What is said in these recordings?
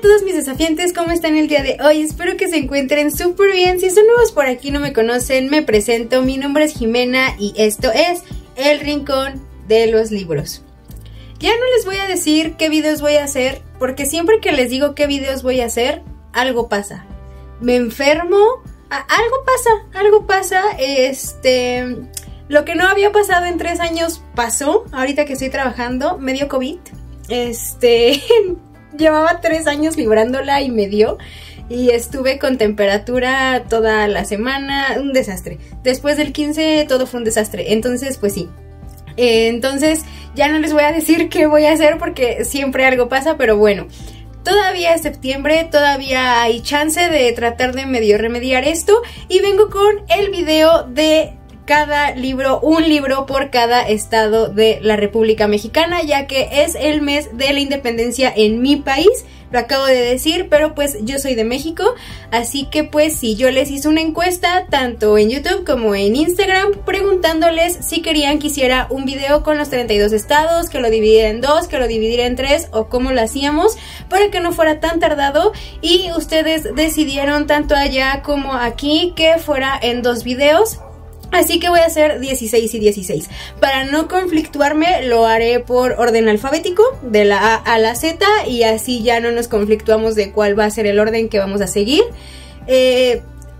a todos mis desafiantes, ¿cómo están el día de hoy? Espero que se encuentren súper bien. Si son nuevos por aquí, no me conocen, me presento. Mi nombre es Jimena y esto es El Rincón de los Libros. Ya no les voy a decir qué videos voy a hacer, porque siempre que les digo qué videos voy a hacer, algo pasa. Me enfermo, algo pasa, lo que no había pasado en 3 años pasó. Ahorita que estoy trabajando, me dio COVID. Llevaba 3 años librándola y me dio. Y estuve con temperatura toda la semana, un desastre. Después del 15 todo fue un desastre, entonces pues sí. Entonces ya no les voy a decir qué voy a hacer porque siempre algo pasa, pero bueno. Todavía es septiembre, todavía hay chance de tratar de medio remediar esto. Y vengo con el video de cada libro, un libro por cada estado de la República Mexicana, ya que es el mes de la independencia en mi país. Lo acabo de decir, pero pues yo soy de México, así que pues sí, yo les hice una encuesta tanto en YouTube como en Instagram preguntándoles si querían que hiciera un video con los 32 estados, que lo dividiera en 2, que lo dividiera en 3 o cómo lo hacíamos para que no fuera tan tardado, y ustedes decidieron tanto allá como aquí que fuera en 2 videos. Así que voy a hacer 16 y 16. Para no conflictuarme, lo haré por orden alfabético, de la A a la Z, y así ya no nos conflictuamos de cuál va a ser el orden que vamos a seguir.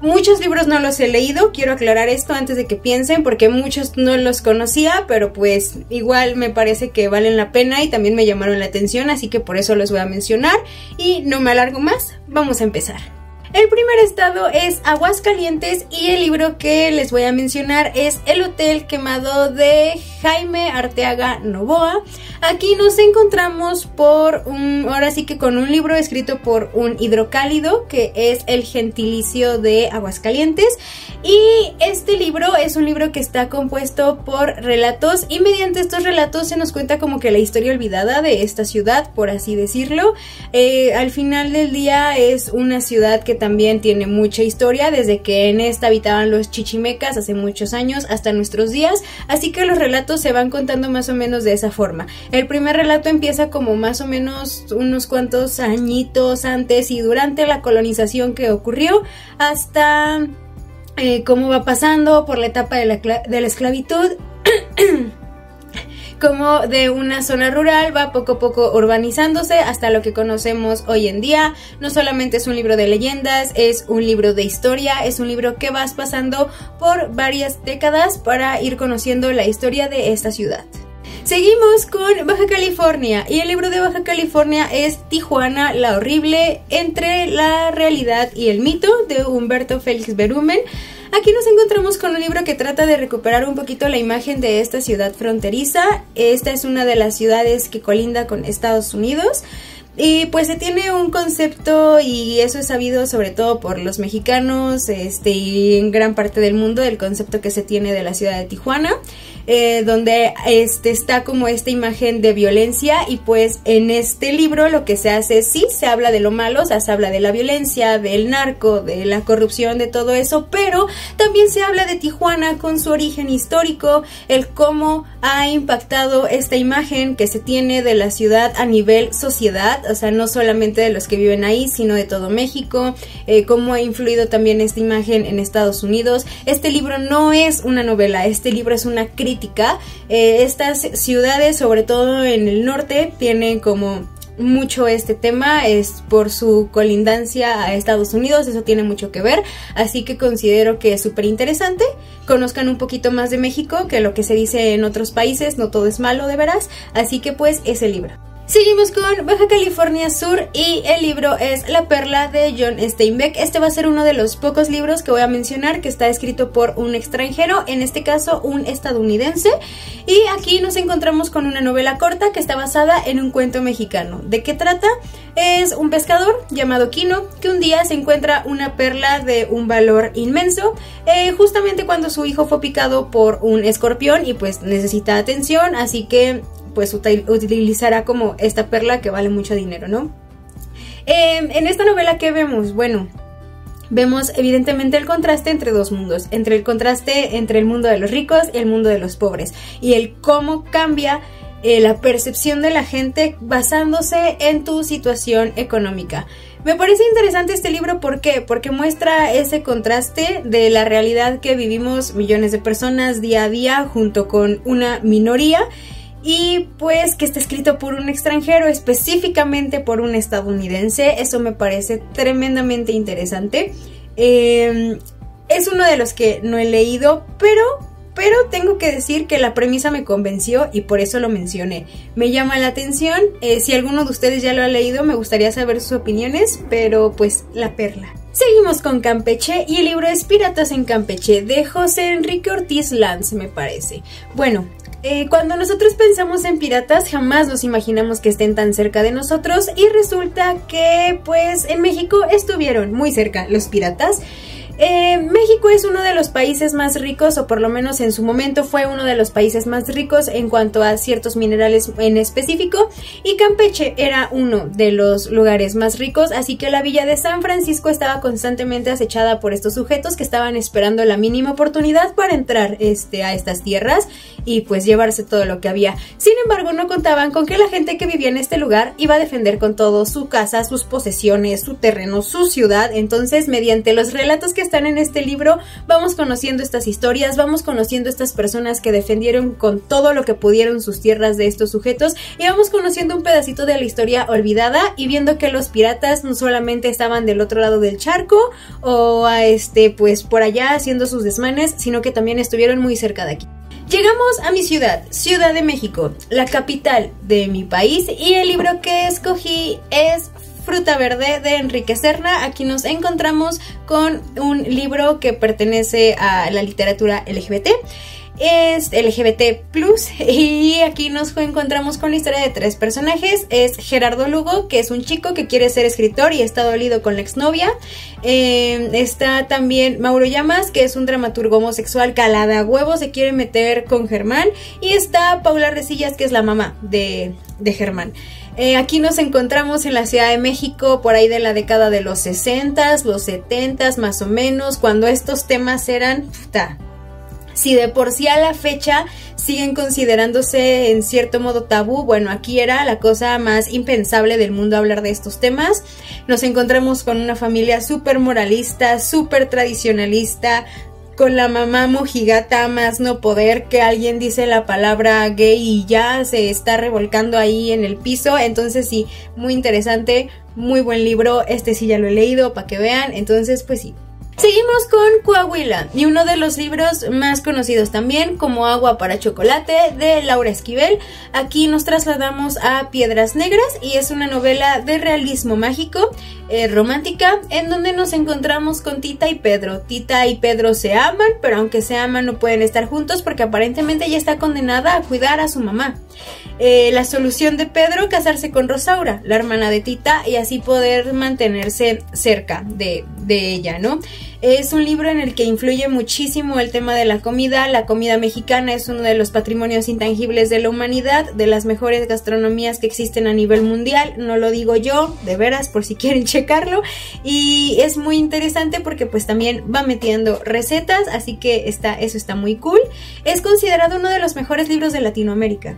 Muchos libros no los he leído, quiero aclarar esto antes de que piensen, porque muchos no los conocía, pero pues igual me parece que valen la pena y también me llamaron la atención, así que por eso los voy a mencionar. Y no me alargo más, vamos a empezar. El primer estado es Aguascalientes y el libro que les voy a mencionar es El Hotel Quemado de Jaime Arteaga Novoa. Aquí nos encontramos ahora sí que con un libro escrito por un hidrocálido, que es el gentilicio de Aguascalientes. Y este libro es un libro que está compuesto por relatos, y mediante estos relatos se nos cuenta como que la historia olvidada de esta ciudad, por así decirlo. Al final del día es una ciudad que también tiene mucha historia, desde que en esta habitaban los chichimecas hace muchos años hasta nuestros días, así que los relatos se van contando más o menos de esa forma. El primer relato empieza como más o menos unos cuantos añitos antes y durante la colonización que ocurrió, hasta cómo va pasando por la etapa de la esclavitud. Como de una zona rural va poco a poco urbanizándose hasta lo que conocemos hoy en día. No solamente es un libro de leyendas, es un libro de historia, es un libro que vas pasando por varias décadas para ir conociendo la historia de esta ciudad. Seguimos con Baja California, y el libro de Baja California es Tijuana, la horrible, entre la realidad y el mito, de Humberto Félix Berumen. Aquí nos encontramos con un libro que trata de recuperar un poquito la imagen de esta ciudad fronteriza. Esta es una de las ciudades que colinda con Estados Unidos. Y pues se tiene un concepto, y eso es sabido sobre todo por los mexicanos y en gran parte del mundo, el concepto que se tiene de la ciudad de Tijuana, donde está como esta imagen de violencia. Y pues en este libro lo que se hace, sí, se habla de lo malo, o sea, se habla de la violencia, del narco, de la corrupción, de todo eso, pero también se habla de Tijuana con su origen histórico, el cómo ha impactado esta imagen que se tiene de la ciudad a nivel sociedad. O sea, no solamente de los que viven ahí, sino de todo México, cómo ha influido también esta imagen en Estados Unidos. Este libro no es una novela, este libro es una crítica. Estas ciudades, sobre todo en el norte, tienen como mucho este tema, es por su colindancia a Estados Unidos, eso tiene mucho que ver, así que considero que es súper interesante. Conozcan un poquito más de México que lo que se dice en otros países, no todo es malo de veras, así que pues ese libro. Seguimos con Baja California Sur y el libro es La Perla de John Steinbeck. Este va a ser uno de los pocos libros que voy a mencionar que está escrito por un extranjero, en este caso un estadounidense, y aquí nos encontramos con una novela corta que está basada en un cuento mexicano. ¿De qué trata? Es un pescador llamado Quino que un día se encuentra una perla de un valor inmenso, justamente cuando su hijo fue picado por un escorpión y pues necesita atención, así que pues utilizará como esta perla que vale mucho dinero, ¿no? En esta novela, ¿qué vemos? Bueno, vemos evidentemente el contraste entre dos mundos, entre el contraste entre el mundo de los ricos y el mundo de los pobres, y el cómo cambia la percepción de la gente basándose en tu situación económica. Me parece interesante este libro, ¿por qué? Porque muestra ese contraste de la realidad que vivimos millones de personas día a día junto con una minoría, y pues que está escrito por un extranjero, específicamente por un estadounidense. Eso me parece tremendamente interesante. Es uno de los que no he leído, pero tengo que decir que la premisa me convenció y por eso lo mencioné. Me llama la atención. Si alguno de ustedes ya lo ha leído, me gustaría saber sus opiniones, pero pues la perla. Seguimos con Campeche y el libro es Piratas en Campeche, de José Enrique Ortiz Lanz, me parece. Bueno, cuando nosotros pensamos en piratas, jamás nos imaginamos que estén tan cerca de nosotros, y resulta que pues en México estuvieron muy cerca los piratas. México es uno de los países más ricos, o por lo menos en su momento fue uno de los países más ricos en cuanto a ciertos minerales en específico, y Campeche era uno de los lugares más ricos, así que la villa de San Francisco estaba constantemente acechada por estos sujetos que estaban esperando la mínima oportunidad para entrar a estas tierras y pues llevarse todo lo que había. Sin embargo, no contaban con que la gente que vivía en este lugar iba a defender con todo su casa, sus posesiones, su terreno, su ciudad. Entonces, mediante los relatos que están en este libro, vamos conociendo estas historias, vamos conociendo estas personas que defendieron con todo lo que pudieron sus tierras de estos sujetos, y vamos conociendo un pedacito de la historia olvidada y viendo que los piratas no solamente estaban del otro lado del charco o pues por allá haciendo sus desmanes, sino que también estuvieron muy cerca de aquí. Llegamos a mi ciudad, Ciudad de México, la capital de mi país, y el libro que escogí es Fruta Verde, de Enrique Serna. Aquí nos encontramos con un libro que pertenece a la literatura LGBT. Es LGBT+, y aquí nos encontramos con la historia de 3 personajes. Es Gerardo Lugo, que es un chico que quiere ser escritor y está dolido con la exnovia. Está también Mauro Llamas, que es un dramaturgo homosexual calada a huevo, se quiere meter con Germán. Y está Paula Resillas, que es la mamá de Germán. Aquí nos encontramos en la Ciudad de México por ahí de la década de los 60s, los 70s más o menos, cuando estos temas eran... Si de por sí a la fecha siguen considerándose en cierto modo tabú, bueno, aquí era la cosa más impensable del mundo hablar de estos temas. Nos encontramos con una familia súper moralista, súper tradicionalista, con la mamá mojigata más no poder, que alguien dice la palabra gay y ya se está revolcando ahí en el piso. Entonces sí, muy interesante, muy buen libro. Este sí ya lo he leído para que vean, entonces pues sí. Seguimos con Coahuila, y uno de los libros más conocidos también, como Agua para Chocolate, de Laura Esquivel. Aquí nos trasladamos a Piedras Negras, y es una novela de realismo mágico, romántica, en donde nos encontramos con Tita y Pedro. Tita y Pedro se aman, pero aunque se aman no pueden estar juntos porque aparentemente ella está condenada a cuidar a su mamá. La solución de Pedro, casarse con Rosaura, la hermana de Tita, y así poder mantenerse cerca de ella, ¿no? Es un libro en el que influye muchísimo el tema de la comida. La comida mexicana es uno de los patrimonios intangibles de la humanidad, de las mejores gastronomías que existen a nivel mundial. No lo digo yo, de veras, por si quieren checarlo. Y es muy interesante porque pues también va metiendo recetas, así que eso está muy cool. Es considerado uno de los mejores libros de Latinoamérica.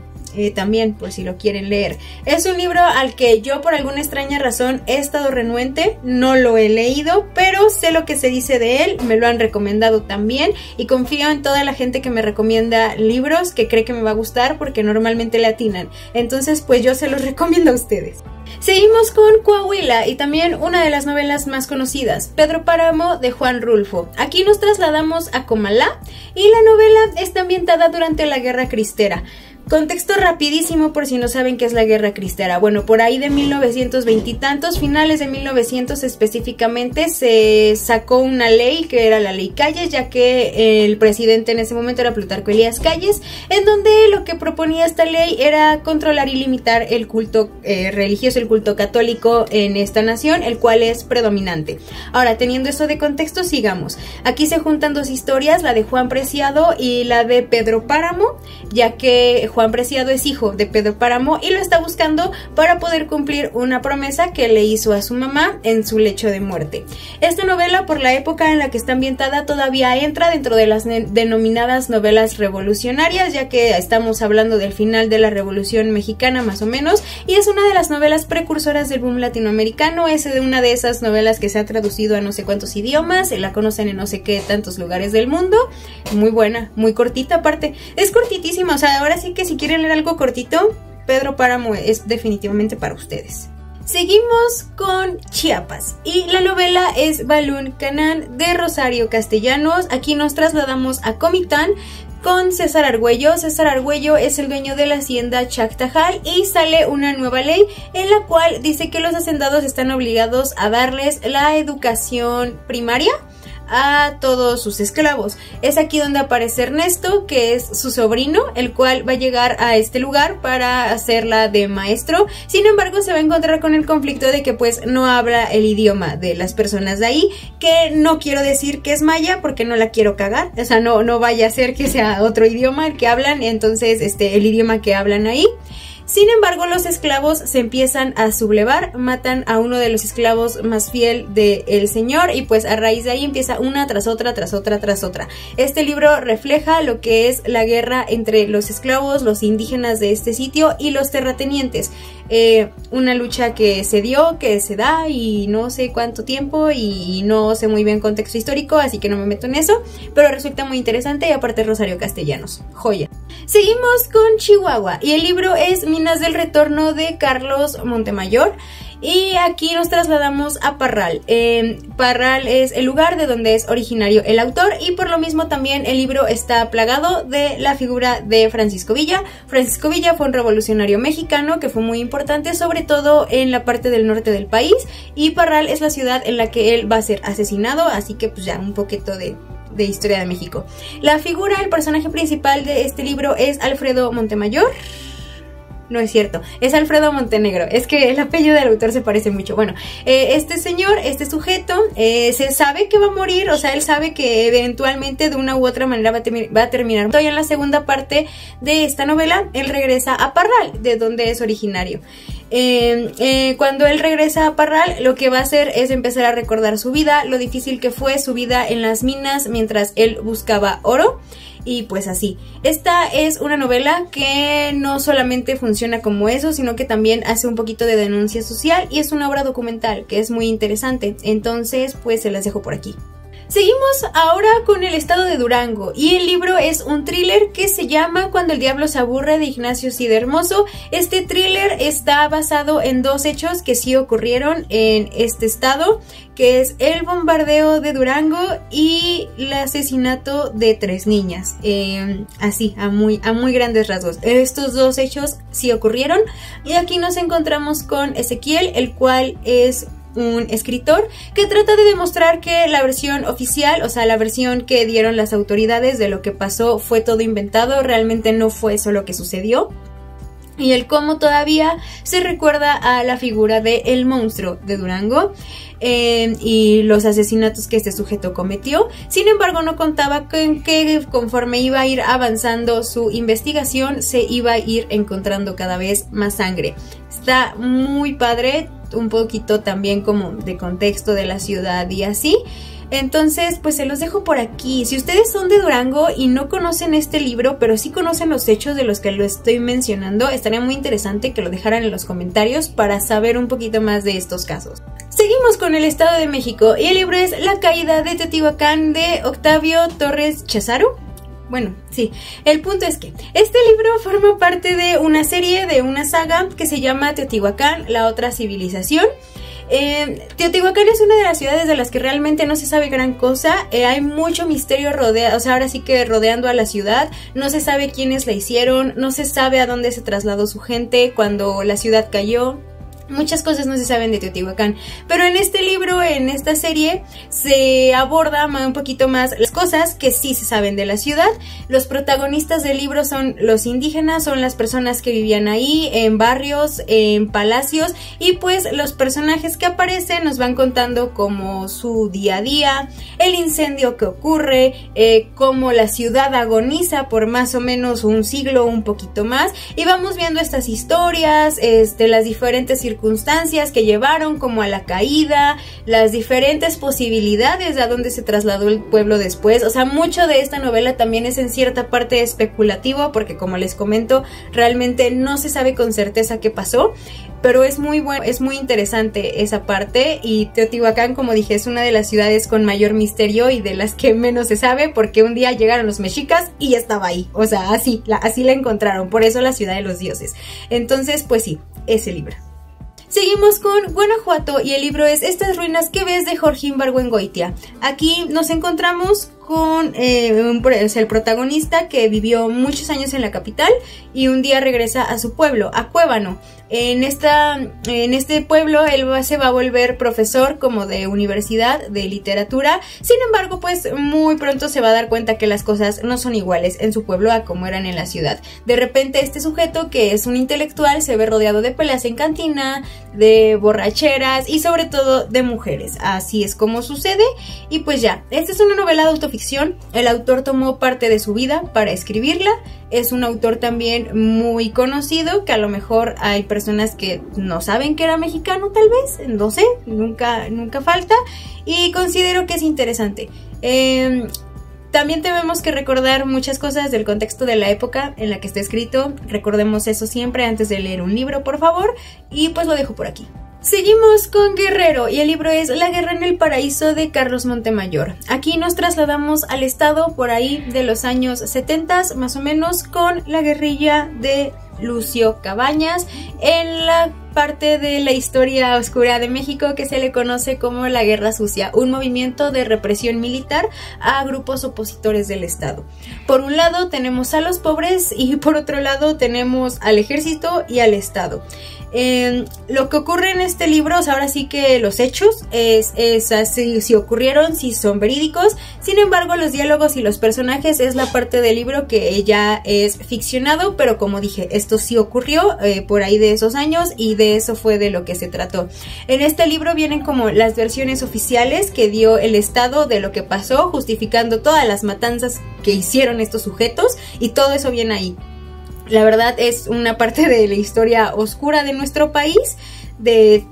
También, por si lo quieren leer. Es un libro al que yo por alguna extraña razón he estado renuente, no lo he leído, pero sé lo que se dice de él, me lo han recomendado también, y confío en toda la gente que me recomienda libros, que cree que me va a gustar porque normalmente le atinan. Entonces pues yo se los recomiendo a ustedes. Seguimos con Coahuila, y también una de las novelas más conocidas, Pedro Páramo, de Juan Rulfo. Aquí nos trasladamos a Comalá, y la novela está ambientada durante la Guerra Cristera. Contexto rapidísimo por si no saben qué es la Guerra Cristera. Bueno, por ahí de 1920 y tantos, finales de 1900 específicamente, se sacó una ley que era la Ley Calles, ya que el presidente en ese momento era Plutarco Elías Calles, en donde lo que proponía esta ley era controlar y limitar el culto religioso, el culto católico en esta nación, el cual es predominante. Ahora, teniendo eso de contexto, sigamos. Aquí se juntan 2 historias, la de Juan Preciado y la de Pedro Páramo, ya que Juan Preciado es hijo de Pedro Páramo y lo está buscando para poder cumplir una promesa que le hizo a su mamá en su lecho de muerte. Esta novela, por la época en la que está ambientada, todavía entra dentro de las denominadas novelas revolucionarias, ya que estamos hablando del final de la Revolución Mexicana más o menos, y es una de las novelas precursoras del boom latinoamericano. Es de una de esas novelas que se ha traducido a no sé cuántos idiomas, se la conocen en no sé qué tantos lugares del mundo. Muy buena, muy cortita aparte, es cortitísima, o sea, ahora sí que si quieren leer algo cortito, Pedro Páramo es definitivamente para ustedes. Seguimos con Chiapas y la novela es Balún Canán de Rosario Castellanos. Aquí nos trasladamos a Comitán con César Argüello. César Argüello es el dueño de la hacienda Chactajal y sale una nueva ley en la cual dice que los hacendados están obligados a darles la educación primaria a todos sus esclavos. Es aquí donde aparece Ernesto, que es su sobrino, el cual va a llegar a este lugar para hacerla de maestro. Sin embargo, se va a encontrar con el conflicto de que pues no habla el idioma de las personas de ahí, que no quiero decir que es maya porque no la quiero cagar, o sea, no vaya a ser que sea otro idioma el que hablan, entonces el idioma que hablan ahí. Sin embargo, los esclavos se empiezan a sublevar, matan a uno de los esclavos más fiel del señor y pues a raíz de ahí empieza una tras otra, tras otra, tras otra. Este libro refleja lo que es la guerra entre los esclavos, los indígenas de este sitio y los terratenientes. Una lucha que se dio, que se da y no sé cuánto tiempo y no sé muy bien contexto histórico, así que no me meto en eso, pero resulta muy interesante y aparte Rosario Castellanos, joya. Seguimos con Chihuahua y el libro es Minas del Retorno de Carlos Montemayor. Y aquí nos trasladamos a Parral. Parral es el lugar de donde es originario el autor y por lo mismo también el libro está plagado de la figura de Francisco Villa. Francisco Villa fue un revolucionario mexicano que fue muy importante, sobre todo en la parte del norte del país, y Parral es la ciudad en la que él va a ser asesinado, así que pues ya un poquito de historia de México. La figura, el personaje principal de este libro es Alfredo Montemayor. No es cierto, es Alfredo Montenegro, es que el apellido del autor se parece mucho. Bueno, este señor, este sujeto, se sabe que va a morir, o sea, él sabe que eventualmente de una u otra manera va a terminar. Todavía en la segunda parte de esta novela, él regresa a Parral, de donde es originario. Cuando él regresa a Parral, lo que va a hacer es empezar a recordar su vida, lo difícil que fue su vida en las minas mientras él buscaba oro. Y pues así, esta es una novela que no solamente funciona como eso, sino que también hace un poquito de denuncia social y es una obra documental que es muy interesante, entonces pues se las dejo por aquí. Seguimos ahora con El estado de Durango y el libro es un thriller que se llama Cuando el diablo se aburre, de Ignacio Cid Hermoso. Este thriller está basado en dos hechos que sí ocurrieron en este estado, que es el bombardeo de Durango y el asesinato de 3 niñas, así a muy grandes rasgos. Estos dos hechos sí ocurrieron y aquí nos encontramos con Ezequiel, el cual es un escritor que trata de demostrar que la versión oficial, o sea, la versión que dieron las autoridades de lo que pasó fue todo inventado, realmente no fue eso lo que sucedió. Y el cómo todavía se recuerda a la figura de el monstruo de Durango y los asesinatos que este sujeto cometió. Sin embargo, no contaba con que conforme iba a ir avanzando su investigación se iba a ir encontrando cada vez más sangre. Está muy padre, un poquito también como de contexto de la ciudad y así. Entonces, pues se los dejo por aquí. Si ustedes son de Durango y no conocen este libro, pero sí conocen los hechos de los que lo estoy mencionando, estaría muy interesante que lo dejaran en los comentarios para saber un poquito más de estos casos. Seguimos con el Estado de México y el libro es La caída de Teotihuacán de Octavio Torres Cházaro. Bueno, sí, el punto es que este libro forma parte de una serie, de una saga que se llama Teotihuacán, la otra civilización. Teotihuacán es una de las ciudades de las que realmente no se sabe gran cosa, hay mucho misterio rodeado, o sea, ahora sí que rodeando a la ciudad, no se sabe quiénes la hicieron, no se sabe a dónde se trasladó su gente cuando la ciudad cayó. Muchas cosas no se saben de Teotihuacán, pero en este libro, en esta serie, se aborda un poquito más las cosas que sí se saben de la ciudad. Los protagonistas del libro son los indígenas, son las personas que vivían ahí, en barrios, en palacios, y pues los personajes que aparecen nos van contando como su día a día, el incendio que ocurre, cómo la ciudad agoniza por más o menos un siglo, un poquito más, y vamos viendo estas historias, las diferentes circunstancias que llevaron como a la caída, las diferentes posibilidades de a dónde se trasladó el pueblo después. O sea, mucho de esta novela también es en cierta parte especulativo, porque como les comento, realmente no se sabe con certeza qué pasó, pero es muy bueno, es muy interesante esa parte. Y Teotihuacán, como dije, es una de las ciudades con mayor misterio y de las que menos se sabe, porque un día llegaron los mexicas y ya estaba ahí, o sea, así la encontraron, por eso la ciudad de los dioses. Entonces, pues sí, ese libro. Seguimos con Guanajuato y el libro es Estas ruinas que ves, de Jorge Ibargüengoitia. Aquí nos encontramos con el protagonista, que vivió muchos años en la capital y un día regresa a su pueblo, a Cuébano. En este pueblo él se va a volver profesor como de universidad, de literatura. Sin embargo, pues muy pronto se va a dar cuenta que las cosas no son iguales en su pueblo a como eran en la ciudad. De repente este sujeto, que es un intelectual, se ve rodeado de peleas en cantina, de borracheras y sobre todo de mujeres. Así es como sucede. Y pues ya, esta es una novela de autoficción. El autor tomó parte de su vida para escribirla. Es un autor también muy conocido, que a lo mejor hay personas que no saben que era mexicano, tal vez, no sé, nunca falta, y considero que es interesante. También tenemos que recordar muchas cosas del contexto de la época en la que está escrito. Recordemos eso siempre antes de leer un libro, por favor, y pues lo dejo por aquí. Seguimos con Guerrero y el libro es La guerra en el paraíso, de Carlos Montemayor. Aquí nos trasladamos al estado por ahí de los años 70 más o menos, con la guerrilla de Lucio Cabañas en la parte de la historia oscura de México que se le conoce como la Guerra Sucia, un movimiento de represión militar a grupos opositores del Estado. Por un lado tenemos a los pobres y por otro lado tenemos al ejército y al Estado. Lo que ocurre en este libro, o sea, ahora sí que los hechos si ocurrieron, si son verídicos. Sin embargo, los diálogos y los personajes es la parte del libro que ya es ficcionado, pero como dije, esto sí ocurrió por ahí de esos años y de eso fue de lo que se trató. En este libro vienen como las versiones oficiales que dio el Estado de lo que pasó, justificando todas las matanzas que hicieron estos sujetos, y todo eso viene ahí. La verdad es una parte de la historia oscura de nuestro país, de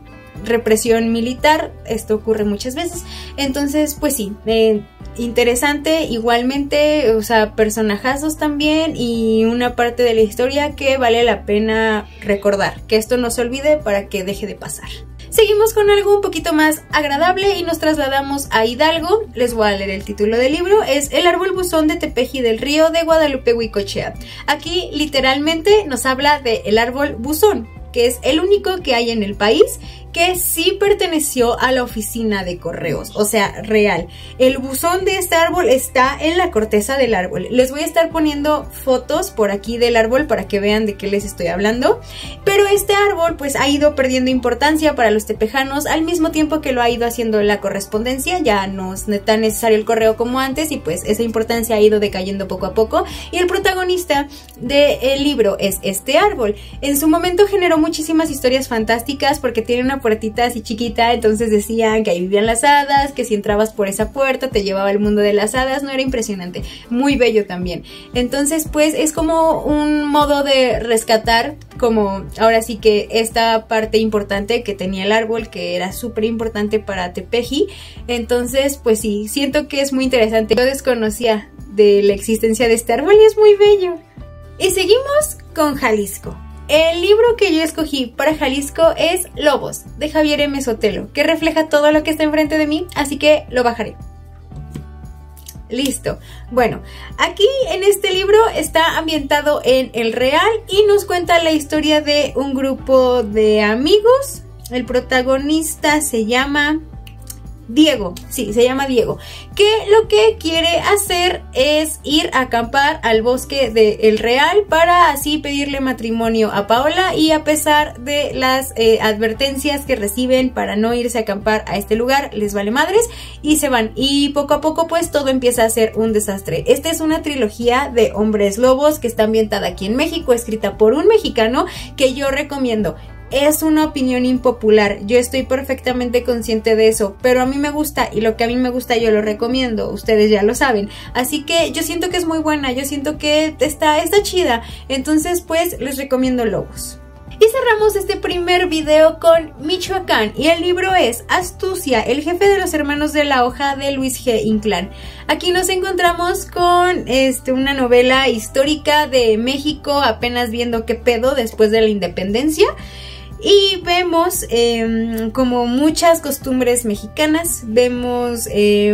represión militar. Esto ocurre muchas veces. Entonces, pues sí, interesante igualmente, o sea, personajazos también, y una parte de la historia que vale la pena recordar. Que esto no se olvide para que deje de pasar. Seguimos con algo un poquito más agradable y nos trasladamos a Hidalgo. Les voy a leer el título del libro. Es El árbol buzón de Tepeji del Río, de Guadalupe Huicochea. Aquí literalmente nos habla de el árbol buzón, que es el único que hay en el país que sí perteneció a la oficina de correos, o sea, real. El buzón de este árbol está en la corteza del árbol. Les voy a estar poniendo fotos por aquí del árbol para que vean de qué les estoy hablando. Pero este árbol pues ha ido perdiendo importancia para los tepejanos al mismo tiempo que lo ha ido haciendo la correspondencia. Ya no es tan necesario el correo como antes y pues esa importancia ha ido decayendo poco a poco. Y el protagonista del libro es este árbol. En su momento generó muchísimas historias fantásticas porque tiene una puertita así chiquita, entonces decían que ahí vivían las hadas, que si entrabas por esa puerta te llevaba al mundo de las hadas. No, era impresionante, muy bello también. Entonces pues es como un modo de rescatar como ahora sí que esta parte importante que tenía el árbol, que era súper importante para Tepeji. Entonces pues sí, siento que es muy interesante. Yo desconocía de la existencia de este árbol y es muy bello. Y seguimos con Jalisco. El libro que yo escogí para Jalisco es Lobos, de Javier M. Sotelo, que refleja todo lo que está enfrente de mí, así que lo bajaré. Listo. Bueno, aquí en este libro está ambientado en el real y nos cuenta la historia de un grupo de amigos. El protagonista se llama Diego, sí, se llama Diego, que lo que quiere hacer es ir a acampar al bosque de El Real para así pedirle matrimonio a Paola, y a pesar de las advertencias que reciben para no irse a acampar a este lugar, les vale madres y se van, y poco a poco pues todo empieza a ser un desastre. Esta es una trilogía de hombres lobos que está ambientada aquí en México, escrita por un mexicano, que yo recomiendo. Es una opinión impopular, yo estoy perfectamente consciente de eso, pero a mí me gusta, y lo que a mí me gusta yo lo recomiendo, ustedes ya lo saben, así que yo siento que es muy buena, yo siento que está chida, entonces pues les recomiendo Lobos. Y cerramos este primer video con Michoacán, y el libro es Astucia, el jefe de los hermanos de la hoja, de Luis G. Inclán. Aquí nos encontramos con una novela histórica de México, apenas viendo qué pedo después de la independencia. Y vemos como muchas costumbres mexicanas, vemos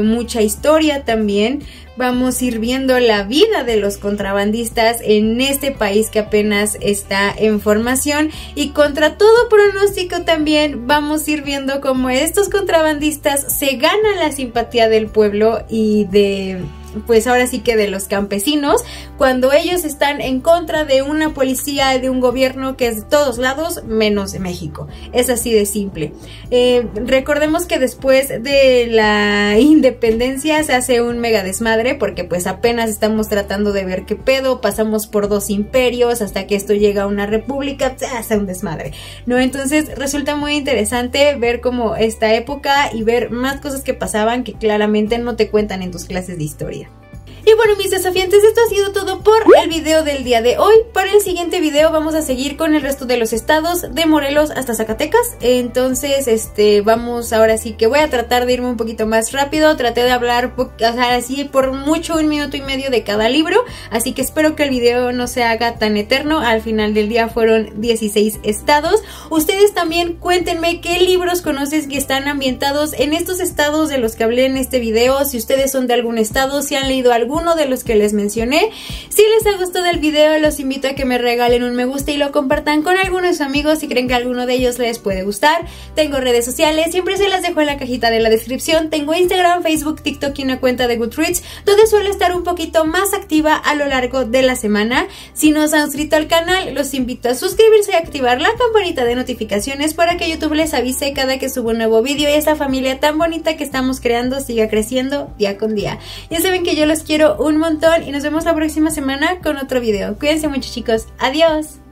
mucha historia también, vamos a ir viendo la vida de los contrabandistas en este país que apenas está en formación, y contra todo pronóstico también vamos a ir viendo cómo estos contrabandistas se ganan la simpatía del pueblo y de... pues ahora sí que de los campesinos, cuando ellos están en contra de una policía y de un gobierno que es de todos lados menos de México. Es así de simple. Recordemos que después de la independencia se hace un mega desmadre, porque pues apenas estamos tratando de ver qué pedo, pasamos por 2 imperios hasta que esto llega a una república, se hace un desmadre, ¿no? Entonces resulta muy interesante ver como esta época y ver más cosas que pasaban que claramente no te cuentan en tus clases de historia. Y bueno, mis desafiantes, esto ha sido todo por el video del día de hoy. Para el siguiente video vamos a seguir con el resto de los estados, de Morelos hasta Zacatecas. Entonces, vamos, ahora sí que voy a tratar de irme un poquito más rápido. Traté de hablar, o sea, así por mucho 1 minuto y medio de cada libro. Así que espero que el video no se haga tan eterno. Al final del día fueron 16 estados. Ustedes también cuéntenme qué libros conoces que están ambientados en estos estados de los que hablé en este video. Si ustedes son de algún estado, si han leído alguno de los que les mencioné. Si les ha gustado el video, los invito a que me regalen un me gusta y lo compartan con algunos amigos si creen que alguno de ellos les puede gustar. Tengo redes sociales, siempre se las dejo en la cajita de la descripción. Tengo Instagram, Facebook, TikTok y una cuenta de Goodreads, donde suelo estar un poquito más activa a lo largo de la semana. Si no se han suscrito al canal, los invito a suscribirse y activar la campanita de notificaciones para que YouTube les avise cada que subo un nuevo video y esta familia tan bonita que estamos creando siga creciendo día con día. Ya saben que yo los quiero un montón y nos vemos la próxima semana con otro video. Cuídense mucho, chicos. Adiós.